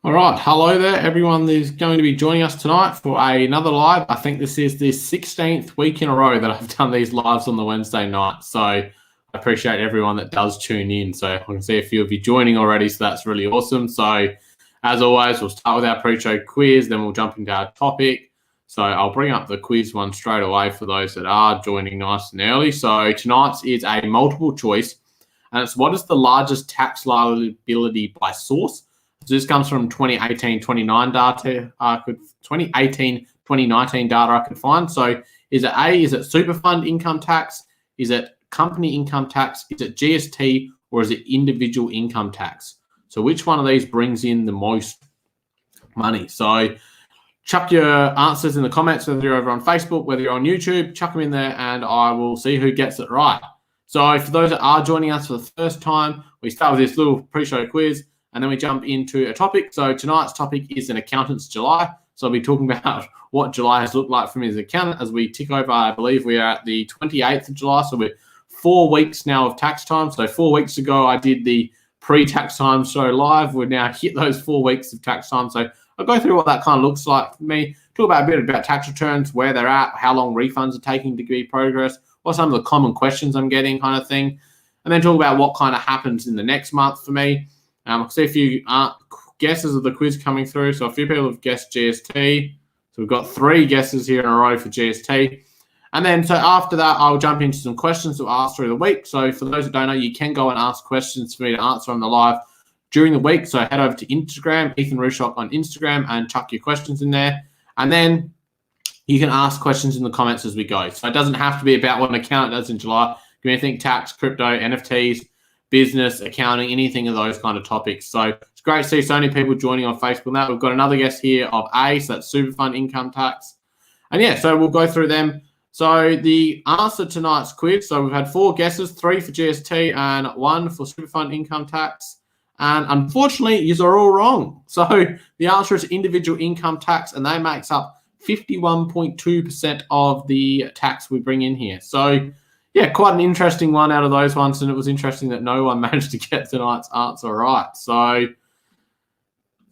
All right, hello there, everyone that's going to be joining us tonight for another live. I think this is the 16th week in a row that I've done these lives on the Wednesday night. So I appreciate everyone that does tune in. So I can see a few of you joining already, so that's really awesome. So as always, we'll start with our pre-show quiz, then we'll jump into our topic. So I'll bring up the quiz one straight away for those that are joining nice and early. So tonight's is a multiple choice, and it's what is the largest tax liability by source? So this comes from 2018-29 data. 2018-2019 data I could find. So is it A, is it super fund income tax? Is it company income tax? Is it GST? Or is it individual income tax? So which one of these brings in the most money? So chuck your answers in the comments, whether you're over on Facebook, whether you're on YouTube, chuck them in there and I will see who gets it right. So for those that are joining us for the first time, we start with this little pre-show quiz. And then we jump into a topic. So tonight's topic is an accountant's July. So I'll be talking about what July has looked like for me as an accountant as we tick over. I believe we are at the 28th of July. So we're 4 weeks now of tax time. So 4 weeks ago, I did the pre-tax time show live. We've now hit those 4 weeks of tax time. So I'll go through what that kind of looks like for me, talk about a bit about tax returns, where they're at, how long refunds are taking to be progress, what some of the common questions I'm getting kind of thing. And then talk about what kind of happens in the next month for me. I see a few guesses of the quiz coming through. So a few people have guessed GST. So we've got 3 guesses here in a row for GST. And then so after that, I'll jump into some questions that were asked through the week. So for those that don't know, you can go and ask questions for me to answer on the live during the week. So head over to Instagram, Ethan Rooshock on Instagram, and chuck your questions in there. And then you can ask questions in the comments as we go. So it doesn't have to be about what an accountant does in July. You can think tax, crypto, NFTs, business, accounting, anything of those kind of topics. So it's great to see so many people joining on Facebook now. We've got another guest here of A, so that's super fund income tax. And yeah, so we'll go through them. So the answer to tonight's quiz, so we've had 4 guesses, 3 for GST and 1 for super fund income tax. And unfortunately, you are all wrong. So the answer is individual income tax, and that makes up 51.2% of the tax we bring in here. So yeah, quite an interesting one out of those ones, and it was interesting that no one managed to get tonight's answer right. So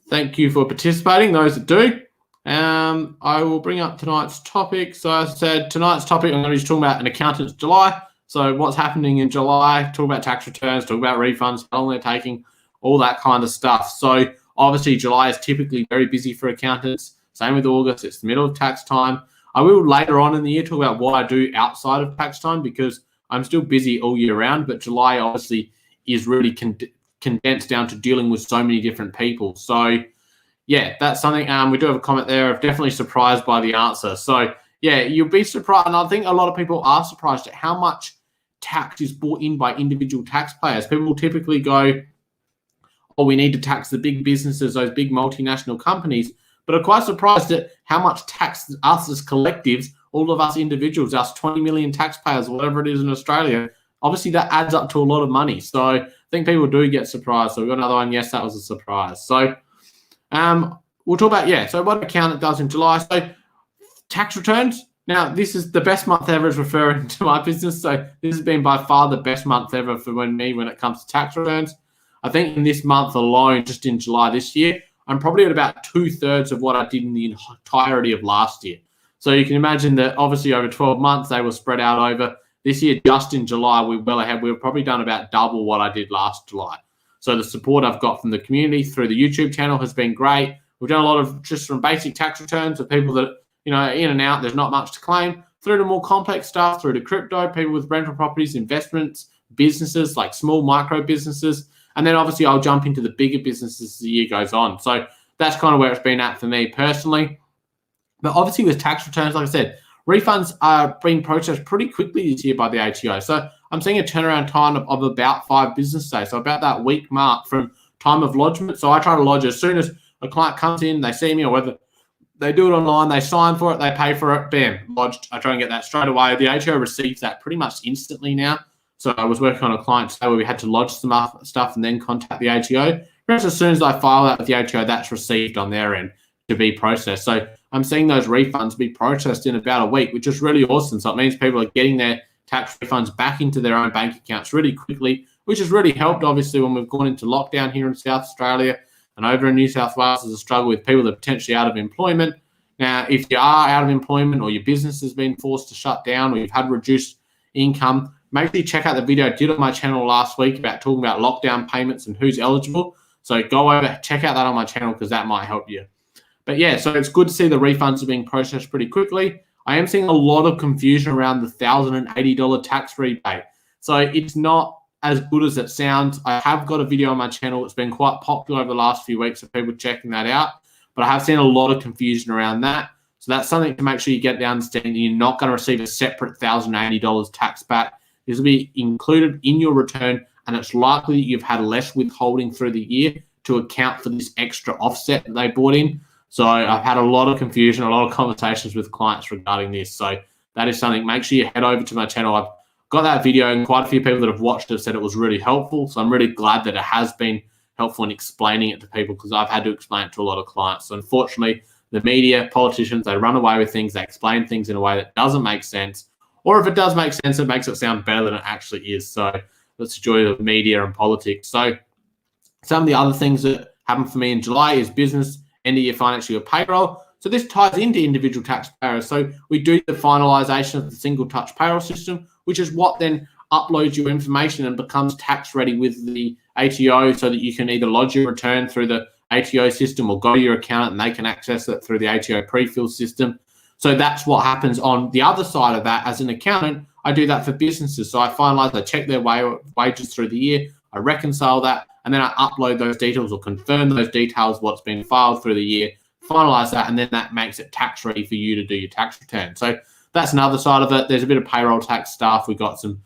thank you for participating, those that do. I will bring up tonight's topic. So as I said, tonight's topic, I'm going to be just talking about an accountant's July. So what's happening in July, talk about tax returns, talk about refunds, how long they're taking, all that kind of stuff. So obviously July is typically very busy for accountants. Same with August, it's the middle of tax time. I will later on in the year talk about what I do outside of tax time because I'm still busy all year round, but July obviously is really condensed down to dealing with so many different people. So yeah, that's something. We do have a comment there of definitely surprised by the answer. So yeah, you'll be surprised. And I think a lot of people are surprised at how much tax is brought in by individual taxpayers. People will typically go, oh, we need to tax the big businesses, those big multinational companies. But I'm quite surprised at how much tax us as collectives, all of us individuals, us 20 million taxpayers, whatever it is in Australia, obviously that adds up to a lot of money. So I think people do get surprised. So we've got another one. Yes, that was a surprise. So we'll talk about, so what an accountant does in July. So tax returns. Now, this is the best month ever is referring to my business. So this has been by far the best month ever for me when it comes to tax returns. I think in this month alone, just in July this year, I'm probably at about 2/3 of what I did in the entirety of last year. So you can imagine that obviously over 12 months, they were spread out over. This year, just in July, we're well ahead. We've probably done about double what I did last July. So the support I've got from the community through the YouTube channel has been great. We've done a lot of just from basic tax returns of people that, in and out, there's not much to claim, through to more complex stuff, through to crypto, people with rental properties, investments, businesses like small micro businesses. And then obviously I'll jump into the bigger businesses as the year goes on. So that's kind of where it's been at for me personally. But obviously with tax returns, like I said, refunds are being processed pretty quickly this year by the ATO. So I'm seeing a turnaround time of about 5 business days. So about that week mark from time of lodgement. So I try to lodge as soon as a client comes in, they see me, or whether they do it online, they sign for it, they pay for it, bam, lodged. I try and get that straight away. The ATO receives that pretty much instantly now. So I was working on a client today where we had to lodge some stuff and then contact the ATO. Whereas as soon as I file that with the ATO, that's received on their end to be processed. So I'm seeing those refunds be processed in about a week, which is really awesome. So it means people are getting their tax refunds back into their own bank accounts really quickly, which has really helped, obviously, when we've gone into lockdown here in South Australia. And over in New South Wales, there's a struggle with people that are potentially out of employment. Now, if you are out of employment or your business has been forced to shut down or you've had reduced income, make sure you check out the video I did on my channel last week about talking about lockdown payments and who's eligible. So go over, check out that on my channel because that might help you. But yeah, so it's good to see the refunds are being processed pretty quickly. I am seeing a lot of confusion around the $1,080 tax rebate. So it's not as good as it sounds. I have got a video on my channel. It's been quite popular over the last few weeks of people checking that out. But I have seen a lot of confusion around that. So that's something to make sure you get the understanding. You're not going to receive a separate $1,080 tax back. This will be included in your return, and it's likely that you've had less withholding through the year to account for this extra offset that they brought in. So I've had a lot of confusion, a lot of conversations with clients regarding this. So that is something. Make sure you head over to my channel. I've got that video, and quite a few people that have watched it said it was really helpful. So I'm really glad that it has been helpful in explaining it to people, because I've had to explain it to a lot of clients. So unfortunately, the media, politicians, they run away with things. They explain things in a way that doesn't make sense. Or if it does make sense, it makes it sound better than it actually is. So that's the joy of media and politics. So some of the other things that happened for me in July is business end of year financial year payroll. So this ties into individual taxpayers. So we do the finalization of the single touch payroll system, which is what then uploads your information and becomes tax ready with the ATO, so that you can either lodge your return through the ATO system or go to your accountant and they can access it through the ATO pre-fill system. So that's what happens on the other side of that. As an accountant, I do that for businesses. So I finalize, I check their wages through the year, I reconcile that, and then I upload those details or confirm those details, what's been filed through the year, finalize that, and then that makes it tax ready for you to do your tax return. So that's another side of it. There's a bit of payroll tax stuff. We've got some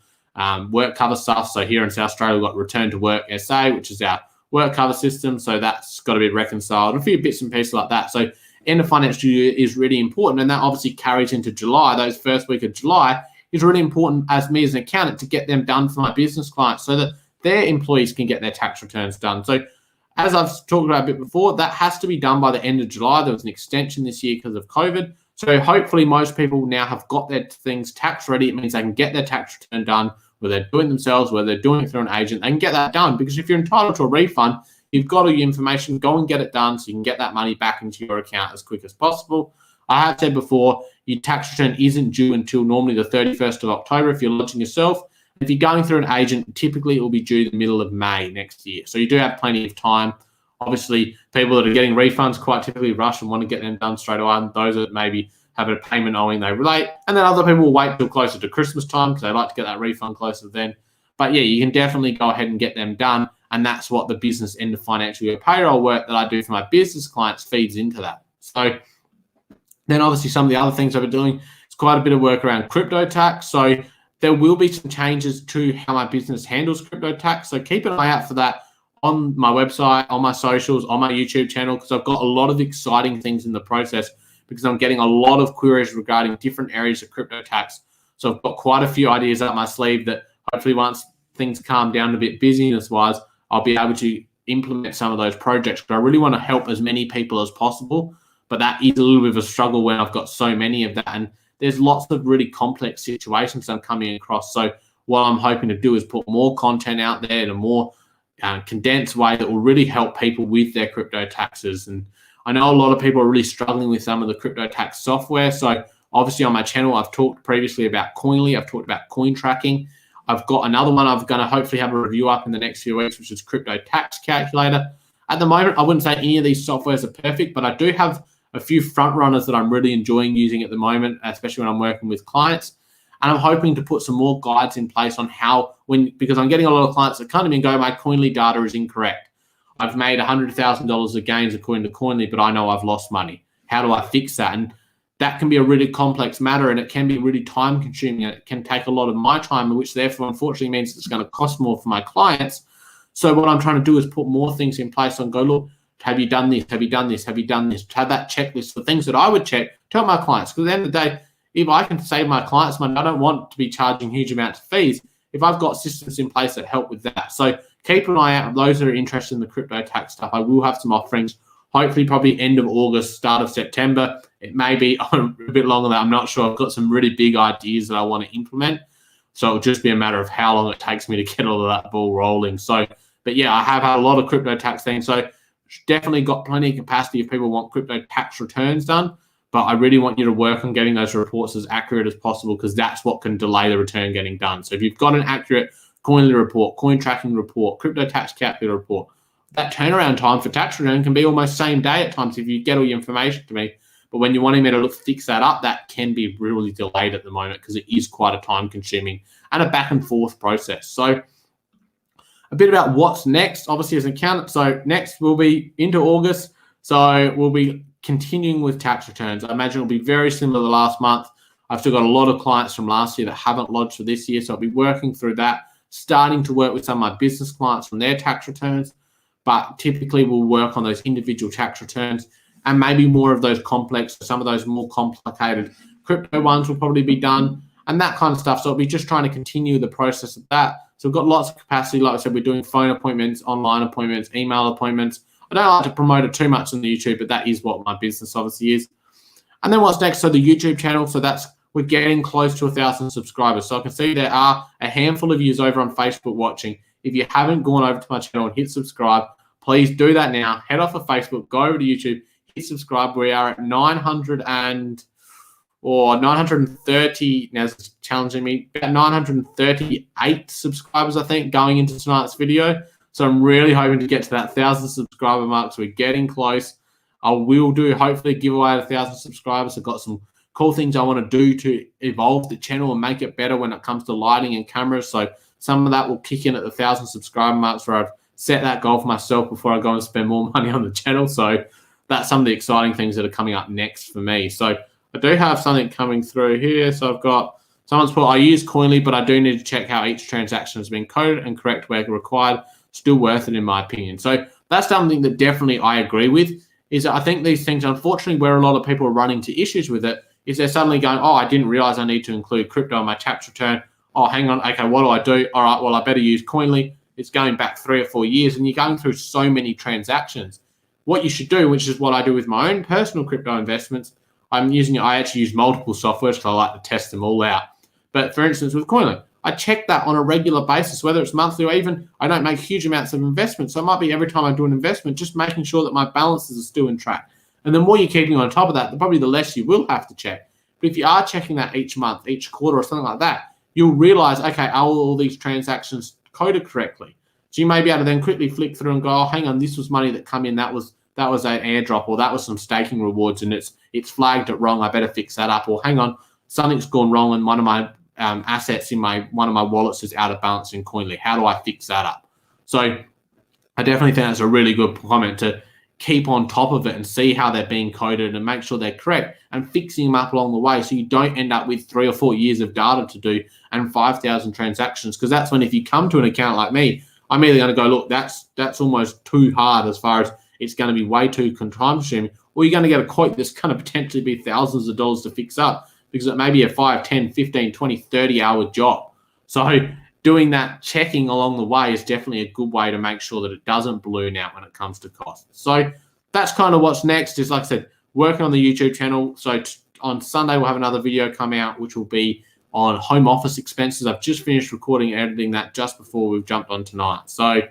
work cover stuff. So here in South Australia, we've got Return to Work SA, which is our work cover system. So that's got to be reconciled, and a few bits and pieces like that. So end of financial year is really important, and that obviously carries into July. Those first week of July is really important as me as an accountant to get them done for my business clients so that their employees can get their tax returns done. So as I've talked about a bit before, that has to be done by the end of July. There was an extension this year because of COVID. So hopefully most people now have got their things tax ready. It means they can get their tax return done, whether they're doing it themselves, whether they're doing it through an agent. They can get that done, because if you're entitled to a refund, you've got all your information. Go and get it done so you can get that money back into your account as quick as possible. I have said before, your tax return isn't due until normally the 31st of October if you're lodging yourself. If you're going through an agent, typically it will be due the middle of May next year. So you do have plenty of time. Obviously, people that are getting refunds quite typically rush and want to get them done straight away. And those that maybe have a payment owing, they relate. And then other people will wait till closer to Christmas time because they like to get that refund closer then. But yeah, you can definitely go ahead and get them done. And that's what the business end of financial year payroll work that I do for my business clients feeds into that. So then obviously some of the other things I've been doing is quite a bit of work around crypto tax. So there will be some changes to how my business handles crypto tax. So keep an eye out for that on my website, on my socials, on my YouTube channel, because I've got a lot of exciting things in the process, because I'm getting a lot of queries regarding different areas of crypto tax. So I've got quite a few ideas up my sleeve that hopefully once things calm down a bit business-wise, I'll be able to implement some of those projects. But I really want to help as many people as possible. But that is a little bit of a struggle when I've got so many of that. And there's lots of really complex situations I'm coming across. So what I'm hoping to do is put more content out there in a more condensed way that will really help people with their crypto taxes. And I know a lot of people are really struggling with some of the crypto tax software. So obviously on my channel, I've talked previously about Coinly. I've talked about coin tracking. I've got another one I'm going to hopefully have a review up in the next few weeks, which is Crypto Tax Calculator. At the moment, I wouldn't say any of these softwares are perfect, but I do have a few front runners that I'm really enjoying using at the moment, especially when I'm working with clients. And I'm hoping to put some more guides in place on how, because I'm getting a lot of clients that come to me and go, my Coinly data is incorrect. I've made $100,000 of gains according to Coinly, but I know I've lost money. How do I fix that? And that can be a really complex matter, and it can be really time consuming, and it can take a lot of my time, which therefore unfortunately means it's going to cost more for my clients. So what I'm trying to do is put more things in place and go, look, have you done this? Have you done this? Have you done this? Have that checklist for things that I would check, tell my clients. Because at the end of the day, if I can save my clients money, I don't want to be charging huge amounts of fees if I've got systems in place that help with that. So keep an eye out. Those that are interested in the crypto tax stuff, I will have some offerings, hopefully probably end of August, start of September. It may be a bit longer than that. I'm not sure. I've got some really big ideas that I want to implement. So it'll just be a matter of how long it takes me to get all of that ball rolling. So, but yeah, I have had a lot of crypto tax things. So definitely got plenty of capacity if people want crypto tax returns done. But I really want you to work on getting those reports as accurate as possible, because that's what can delay the return getting done. So if you've got an accurate Coinly report, coin tracking report, crypto tax calculator report, that turnaround time for tax return can be almost same day at times if you get all your information to me. But when you're wanting me to fix that up, that can be really delayed at the moment, because it is quite a time-consuming and a back-and-forth process. So a bit about what's next, obviously, as an accountant. So next we'll be into August. So we'll be continuing with tax returns. I imagine it'll be very similar to the last month. I've still got a lot of clients from last year that haven't lodged for this year. So I'll be working through that, starting to work with some of my business clients from their tax returns. But typically we'll work on those individual tax returns, and maybe more of those complex, some of those more complicated crypto ones will probably be done, and that kind of stuff. So I'll be just trying to continue the process of that. So we've got lots of capacity. Like I said, we're doing phone appointments, online appointments, email appointments. I don't like to promote it too much on the YouTube, but that is what my business obviously is. And then what's next? So the YouTube channel. So we're getting close to 1,000 subscribers. So I can see there are a handful of you over on Facebook watching. If you haven't gone over to my channel and hit subscribe, please do that now. Head off of Facebook, go over to YouTube, hit subscribe. We are at 930. Now it's challenging me. About 938 subscribers, I think, going into tonight's video. So I'm really hoping to get to that 1,000 subscriber mark. So we're getting close. I will do, hopefully, give away 1,000 subscribers. I've got some cool things I want to do to evolve the channel and make it better when it comes to lighting and cameras. So some of that will kick in at the 1,000 subscriber marks, where I've set that goal for myself before I go and spend more money on the channel. So that's some of the exciting things that are coming up next for me. So I do have something coming through here. So I've got someone's put, I use Coinly, but I do need to check how each transaction has been coded and correct where required. Still worth it, in my opinion. So that's something that definitely I agree with, is that I think these things, unfortunately, where a lot of people are running to issues with it, is they're suddenly going, oh, I didn't realize I need to include crypto on my tax return. Oh, hang on. Okay, what do I do? All right, well, I better use Coinly. It's going back 3 or 4 years, and you're going through so many transactions. What you should do, which is what I do with my own personal crypto investments, I actually use multiple softwares because I like to test them all out. But for instance, with Coinly, I check that on a regular basis, whether it's monthly or even I don't make huge amounts of investment. So it might be every time I do an investment, just making sure that my balances are still in track. And the more you're keeping on top of that, probably the less you will have to check. But if you are checking that each month, each quarter, or something like that, you'll realize, okay, are all these transactions coded correctly? So you may be able to then quickly flick through and go, oh, hang on, this was money that come in, that was an airdrop, or that was some staking rewards, and it's flagged it wrong. I better fix that up. Or hang on, something's gone wrong, and one of my assets in one of my wallets is out of balance in Coinly. How do I fix that up? So I definitely think that's a really good comment, to keep on top of it and see how they're being coded and make sure they're correct, and fixing them up along the way, so you don't end up with 3 or 4 years of data to do and 5,000 transactions. Because that's when, if you come to an account like me, I'm either going to go, look, that's almost too hard, as far as it's going to be way too time consuming, or you're going to get a quote that's going to potentially be thousands of dollars to fix up, because it may be a 5, 10, 15, 20, 30-hour job. So doing that checking along the way is definitely a good way to make sure that it doesn't balloon out when it comes to costs. So that's kind of what's next, is, like I said, working on the YouTube channel. So on Sunday, we'll have another video come out, which will be on home office expenses. I've just finished recording and editing that just before we've jumped on tonight. So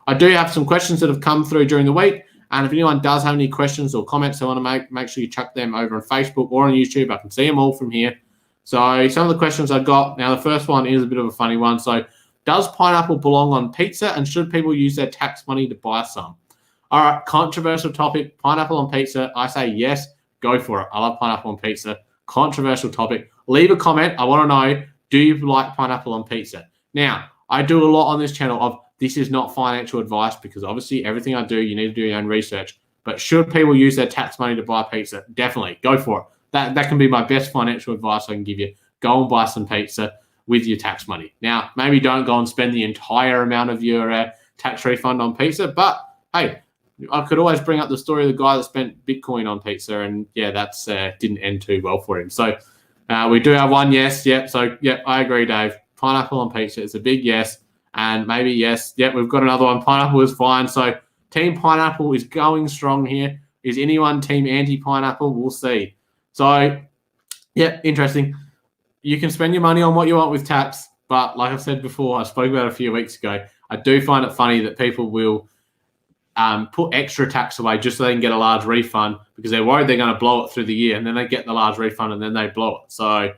I do have some questions that have come through during the week. And if anyone does have any questions or comments they want to make sure you chuck them over on Facebook or on YouTube. I can see them all from here. So some of the questions I got, now the first one is a bit of a funny one. So does pineapple belong on pizza, and should people use their tax money to buy some? All right, controversial topic, pineapple on pizza. I say yes, go for it. I love pineapple on pizza. Controversial topic. Leave a comment. I want to know, do you like pineapple on pizza? Now, I do a lot on this channel of, this is not financial advice, because obviously everything I do, you need to do your own research. But should people use their tax money to buy pizza? Definitely, go for it. That can be my best financial advice I can give you. Go and buy some pizza with your tax money. Now, maybe don't go and spend the entire amount of your tax refund on pizza, but hey, I could always bring up the story of the guy that spent Bitcoin on pizza, and yeah, that's didn't end too well for him. So we do have one yes. Yep. So yep, I agree, Dave. Pineapple on pizza is a big yes. And maybe yes. Yep, we've got another one. Pineapple is fine. So Team Pineapple is going strong here. Is anyone Team Anti-Pineapple? We'll see. So, yeah, interesting. You can spend your money on what you want with tax, but like I said before, I spoke about it a few weeks ago, I do find it funny that people will put extra tax away just so they can get a large refund because they're worried they're going to blow it through the year, and then they get the large refund and then they blow it. So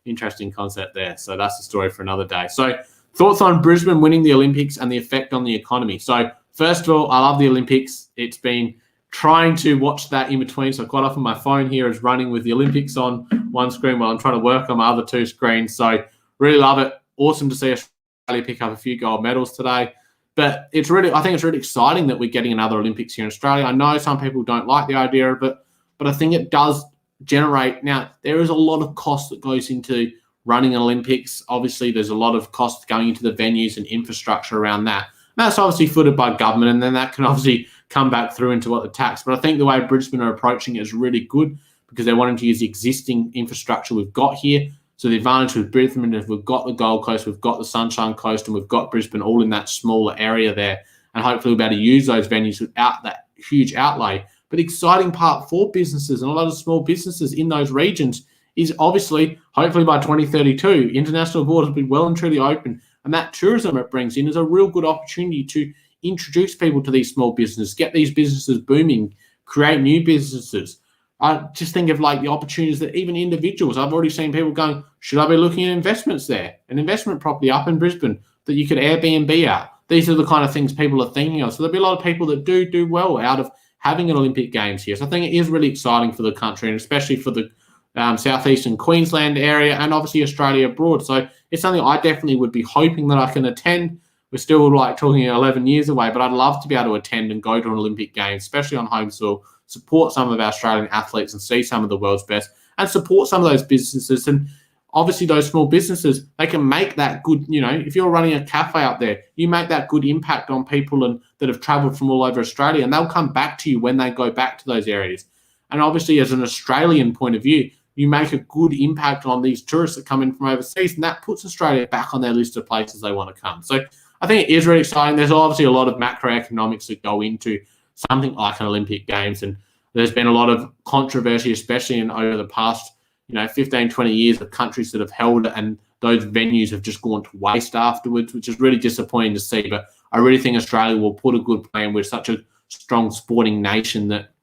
interesting concept there. So that's the story for another day. So thoughts on Brisbane winning the Olympics and the effect on the economy. So first of all, I love the Olympics. It's been trying to watch that in between. So quite often my phone here is running with the Olympics on one screen while I'm trying to work on my other two screens. So really love it. Awesome to see Australia pick up a few gold medals today. But I think it's really exciting that we're getting another Olympics here in Australia. I know some people don't like the idea of it, but I think it does generate. Now, there is a lot of cost that goes into running an Olympics. Obviously, there's a lot of cost going into the venues and infrastructure around that. And that's obviously footed by government, and then that can obviously come back through into what the tax. But I think the way Brisbane are approaching it is really good because they're wanting to use the existing infrastructure we've got here. So the advantage with Brisbane is we've got the Gold Coast, we've got the Sunshine Coast, and we've got Brisbane all in that smaller area there. And hopefully we'll be able to use those venues without that huge outlay. But the exciting part for businesses and a lot of small businesses in those regions is obviously, hopefully by 2032, international borders will be well and truly open. And that tourism it brings in is a real good opportunity to introduce people to these small businesses, get these businesses booming, create new businesses. I just think of like the opportunities that even individuals, I've already seen people going, should I be looking at investments there? An investment property up in Brisbane that you could Airbnb out. These are the kind of things people are thinking of. So there'll be a lot of people that do well out of having an Olympic Games here. So I think it is really exciting for the country and especially for the southeastern Queensland area and obviously Australia abroad. So it's something I definitely would be hoping that I can attend. We're still like talking 11 years away, but I'd love to be able to attend and go to an Olympic Games, especially on home soil, support some of our Australian athletes and see some of the world's best and support some of those businesses. And obviously those small businesses, they can make that good, if you're running a cafe up there, you make that good impact on people that have traveled from all over Australia, and they'll come back to you when they go back to those areas. And obviously as an Australian point of view, you make a good impact on these tourists that come in from overseas, and that puts Australia back on their list of places they want to come. So I think it is really exciting. There's obviously a lot of macroeconomics that go into something like an Olympic Games, and there's been a lot of controversy, especially over the past 15, 20 years of countries that have held it, and those venues have just gone to waste afterwards, which is really disappointing to see. But I really think Australia will put a good plan. We're such a strong sporting nation that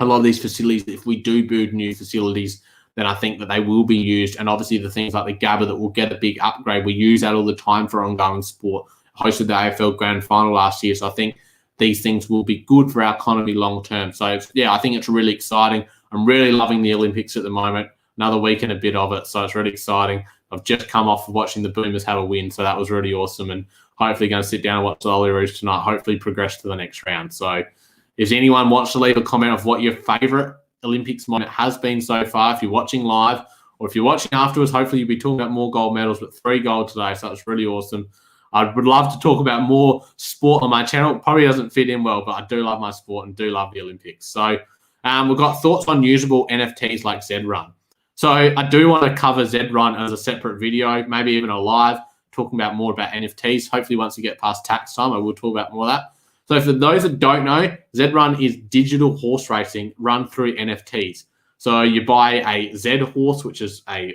a lot of these facilities, if we do build new facilities, then I think that they will be used. And obviously the things like the Gabba that will get a big upgrade, we use that all the time for ongoing sport. Hosted the AFL Grand Final last year, so I think these things will be good for our economy long term. So I think it's really exciting. I'm really loving the Olympics at the moment. Another week and a bit of it, so it's really exciting. I've just come off of watching the Boomers have a win, so that was really awesome. And hopefully going to sit down and watch the Olyroos tonight, hopefully progress to the next round. So if anyone wants to leave a comment of what your favourite Olympics moment has been so far, if you're watching live or if you're watching afterwards, hopefully you'll be talking about more gold medals, but 3 gold today, so that's really awesome. I would love to talk about more sport on my channel. It probably doesn't fit in well, but I do love my sport and do love the Olympics. So we've got thoughts on usable NFTs like Zed Run. So I do want to cover Zed Run as a separate video, maybe even a live, talking about more about NFTs. Hopefully once we get past tax time, I will talk about more of that. So for those that don't know, Zed Run is digital horse racing run through NFTs. So you buy a Zed horse, which is a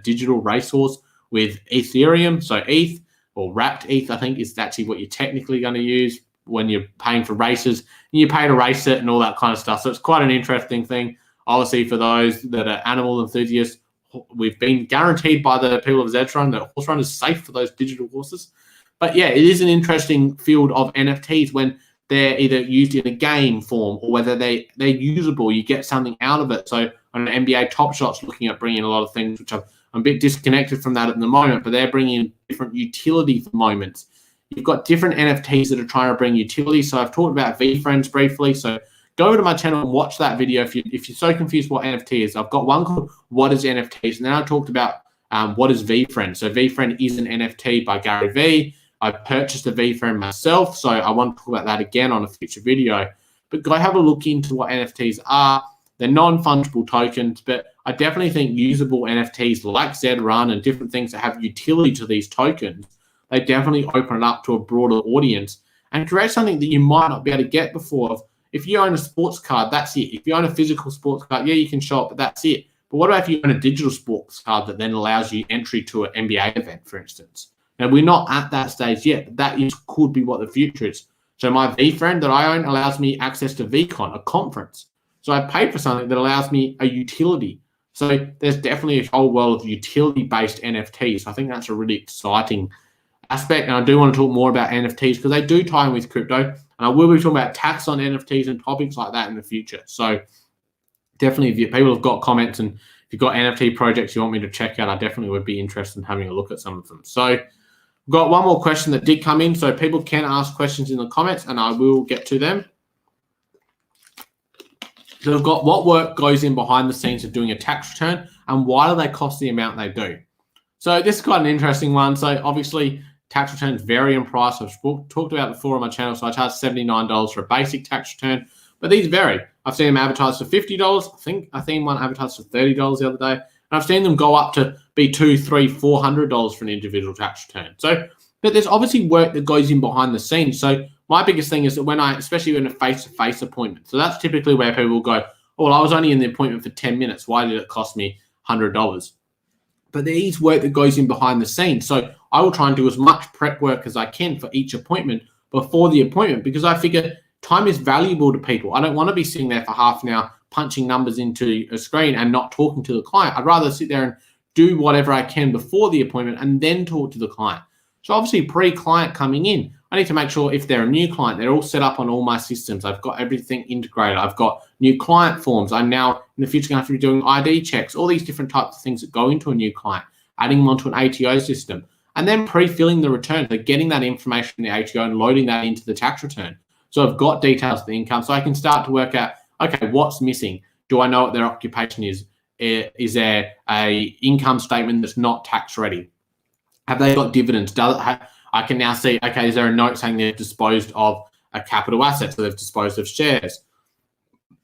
digital racehorse with Ethereum, so ETH, or wrapped ETH, I think is actually what you're technically going to use when you're paying for races. And you pay to race it and all that kind of stuff. So it's quite an interesting thing. Obviously, for those that are animal enthusiasts, we've been guaranteed by the people of Zed Run that horse run is safe for those digital horses. But yeah, it is an interesting field of NFTs when they're either used in a game form or whether they're usable. You get something out of it. So on an NBA Top Shot's looking at bringing a lot of things, which I'm a bit disconnected from that at the moment, but they're bringing in different utility for moments. You've got different NFTs that are trying to bring utility. So I've talked about VFriends briefly. So go over to my channel and watch that video if you're so confused what NFT is. I've got one called What is NFTs? And then I talked about what is VFriend. So VFriend is an NFT by Gary Vee. I purchased a VFriend myself, so I want to talk about that again on a future video. But go have a look into what NFTs are. They're non-fungible tokens, but I definitely think usable NFTs like Zed Run and different things that have utility to these tokens, they definitely open it up to a broader audience and create something that you might not be able to get before. If you own a sports card, that's it. If you own a physical sports card, yeah, you can show it, but that's it. But what about if you own a digital sports card that then allows you entry to an NBA event, for instance? Now, we're not at that stage yet, but that could be what the future is. So my VFriend that I own allows me access to VCon, a conference. So I paid for something that allows me a utility. So there's definitely a whole world of utility-based NFTs. So I think that's a really exciting aspect. And I do want to talk more about NFTs because they do tie in with crypto. And I will be talking about tax on NFTs and topics like that in the future. So definitely, if people have got comments and if you've got NFT projects you want me to check out, I definitely would be interested in having a look at some of them. So we've got one more question that did come in. So people can ask questions in the comments and I will get to them. So we've got what work goes in behind the scenes of doing a tax return and why do they cost the amount they do? So this is quite an interesting one. So obviously tax returns vary in price. I've talked about it before on my channel. So I charge $79 for a basic tax return, but these vary. I've seen them advertised for $50. I think one advertised for $30 the other day. And I've seen them go up to be $200, $300, $400 for an individual tax return. So, but there's obviously work that goes in behind the scenes. So my biggest thing is that especially in a face-to-face appointment, so that's typically where people will go, oh, well, I was only in the appointment for 10 minutes. Why did it cost me $100? But there is work that goes in behind the scenes. So I will try and do as much prep work as I can for each appointment before the appointment because I figure time is valuable to people. I don't want to be sitting there for half an hour punching numbers into a screen and not talking to the client. I'd rather sit there and do whatever I can before the appointment and then talk to the client. So obviously pre-client coming in, I need to make sure if they're a new client, they're all set up on all my systems. I've got everything integrated. I've got new client forms. I'm now in the future going to have to be doing ID checks, all these different types of things that go into a new client, adding them onto an ATO system, and then pre-filling the return. So getting that information in the ATO and loading that into the tax return. So I've got details of the income. So I can start to work out, okay, what's missing? Do I know what their occupation is? Is there a income statement that's not tax ready? Have they got dividends? I can now see, okay, is there a note saying they've disposed of a capital asset, so they've disposed of shares?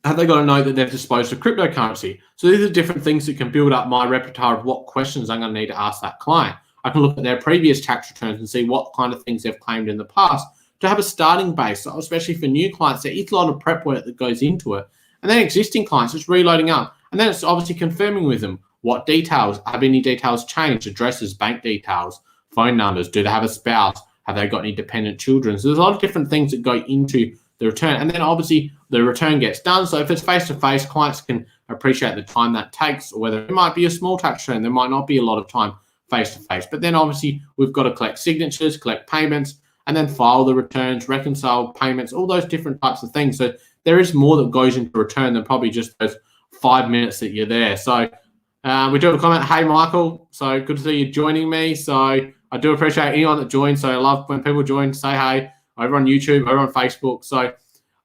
Have they got a note that they've disposed of cryptocurrency? So these are different things that can build up my repertoire of what questions I'm going to need to ask that client. I can look at their previous tax returns and see what kind of things they've claimed in the past to have a starting base, so especially for new clients. There is a lot of prep work that goes into it. And then existing clients, it's reloading up. And then it's obviously confirming with them what details, have any details changed, addresses, bank details, phone numbers, do they have a spouse, have they got any dependent children? So there's a lot of different things that go into the return. And then obviously the return gets done. So if it's face-to-face, clients can appreciate the time that takes, or whether it might be a small tax return, there might not be a lot of time face-to-face. But then obviously we've got to collect signatures, collect payments, and then file the returns, reconcile payments, all those different types of things. So there is more that goes into return than probably just those 5 minutes that you're there. So we do have a comment. Hey, Michael. So good to see you joining me. So I do appreciate anyone that joins. So I love when people join, say hey, over on YouTube, over on Facebook. So,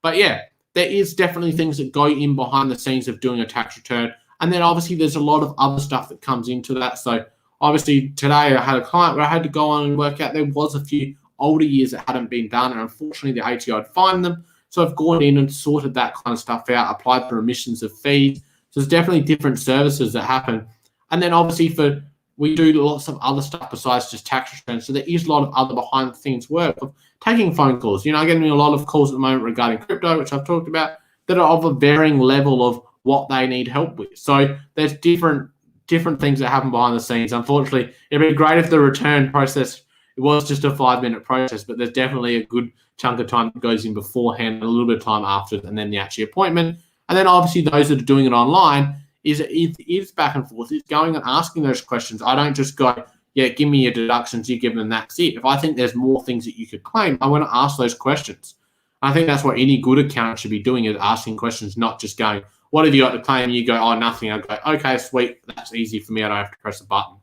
but yeah, there is definitely things that go in behind the scenes of doing a tax return. And then obviously there's a lot of other stuff that comes into that. So obviously today I had a client where I had to go on and work out there was a few older years that hadn't been done. And unfortunately the ATO had fined them. So I've gone in and sorted that kind of stuff out, applied for remissions of fees. So there's definitely different services that happen. And then obviously we do lots of other stuff besides just tax returns. So there is a lot of other behind the scenes work of taking phone calls. You know, I'm getting a lot of calls at the moment regarding crypto, which I've talked about, that are of a varying level of what they need help with. So there's different things that happen behind the scenes. Unfortunately, it'd be great if the return process, it was just a 5-minute process, but there's definitely a good chunk of time that goes in beforehand, and a little bit of time after, and then the actual appointment. And then obviously those that are doing it online, is back and forth. It's going and asking those questions. I don't just go, yeah, give me your deductions, you give them, that's it. If I think there's more things that you could claim, I want to ask those questions. I think that's what any good accountant should be doing, is asking questions, not just going, what have you got to claim? You go, oh, nothing. I go, okay, sweet. That's easy for me. I don't have to press a button.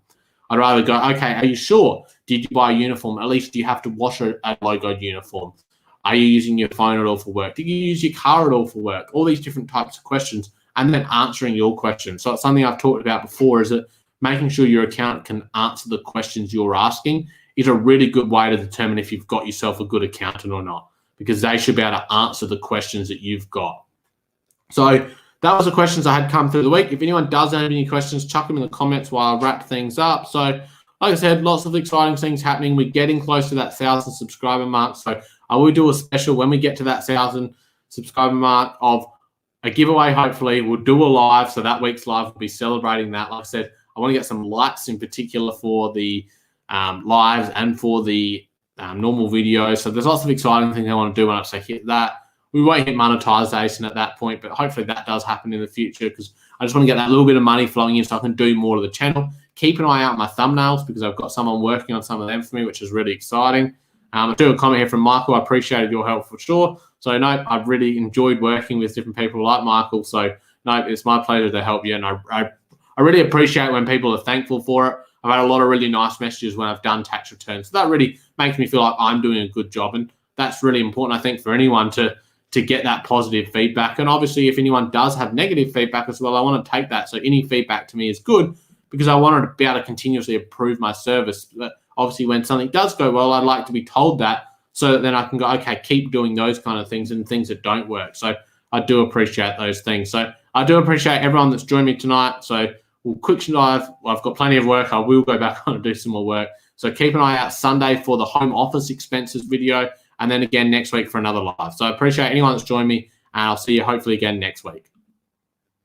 I'd rather go, okay, are you sure? Did you buy a uniform? At least do you have to wash a logoed uniform? Are you using your phone at all for work? Did you use your car at all for work? All these different types of questions, and then answering your questions. So it's something I've talked about before, is that making sure your accountant can answer the questions you're asking is a really good way to determine if you've got yourself a good accountant or not, because they should be able to answer the questions that you've got. So that was the questions I had come through the week. If anyone does have any questions, chuck them in the comments while I wrap things up. So like I said, lots of exciting things happening. We're getting close to that 1,000 subscriber mark. So I will do a special when we get to that 1,000 subscriber mark of a giveaway. Hopefully we'll do a live. So that week's live will be celebrating that. Like I said, I want to get some lights in particular for the lives and for the normal videos. So there's lots of exciting things I want to do once I hit that. We won't hit monetization at that point, but hopefully that does happen in the future because I just want to get that little bit of money flowing in so I can do more to the channel. Keep an eye out on my thumbnails because I've got someone working on some of them for me, which is really exciting. I do a comment here from Michael. I appreciated your help for sure. So, no, I've really enjoyed working with different people like Michael. So, no, it's my pleasure to help you. And I really appreciate when people are thankful for it. I've had a lot of really nice messages when I've done tax returns. So that really makes me feel like I'm doing a good job. And that's really important, I think, for anyone to get that positive feedback. And obviously, if anyone does have negative feedback as well, I want to take that. So any feedback to me is good because I wanted to be able to continuously improve my service. But obviously, when something does go well, I'd like to be told that so that then I can go, okay, keep doing those kind of things and things that don't work. So I do appreciate those things. So I do appreciate everyone that's joined me tonight. So we'll quick dive. I've got plenty of work. I will go back on and do some more work. So keep an eye out Sunday for the home office expenses video. And then again next week for another live. So I appreciate anyone that's joined me. And I'll see you hopefully again next week.